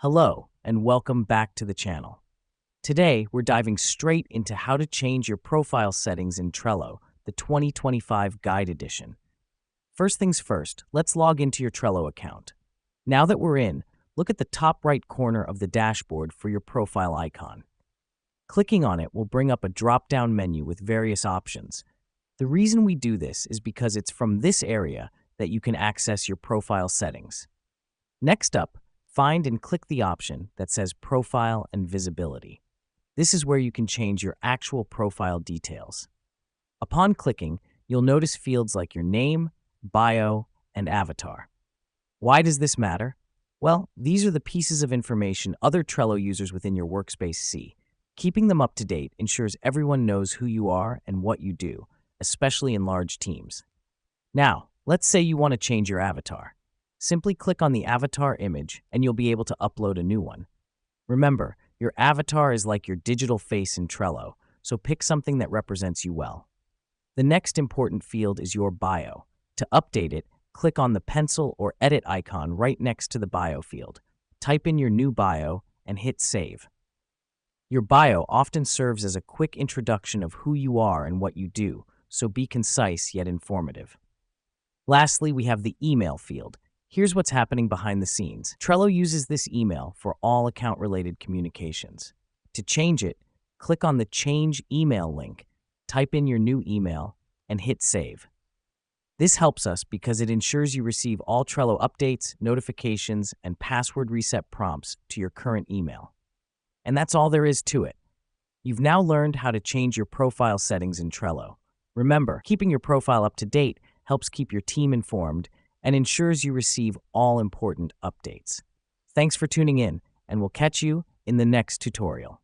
Hello, and welcome back to the channel. Today, we're diving straight into how to change your profile settings in Trello, the 2025 Guide Edition. First things first, let's log into your Trello account. Now that we're in, look at the top right corner of the dashboard for your profile icon. Clicking on it will bring up a drop-down menu with various options. The reason we do this is because it's from this area that you can access your profile settings. Next up, find and click the option that says Profile and Visibility. This is where you can change your actual profile details. Upon clicking, you'll notice fields like your name, bio, and avatar. Why does this matter? Well, these are the pieces of information other Trello users within your workspace see. Keeping them up to date ensures everyone knows who you are and what you do, especially in large teams. Now, let's say you want to change your avatar. Simply click on the avatar image and you'll be able to upload a new one. Remember, your avatar is like your digital face in Trello, so pick something that represents you well. The next important field is your bio. To update it, click on the pencil or edit icon right next to the bio field. Type in your new bio and hit save. Your bio often serves as a quick introduction of who you are and what you do, so be concise yet informative. Lastly, we have the email field. Here's what's happening behind the scenes. Trello uses this email for all account-related communications. To change it, click on the Change Email link, type in your new email, and hit Save. This helps us because it ensures you receive all Trello updates, notifications, and password reset prompts to your current email. And that's all there is to it. You've now learned how to change your profile settings in Trello. Remember, keeping your profile up to date helps keep your team informed and ensures you receive all important updates. Thanks for tuning in, and we'll catch you in the next tutorial.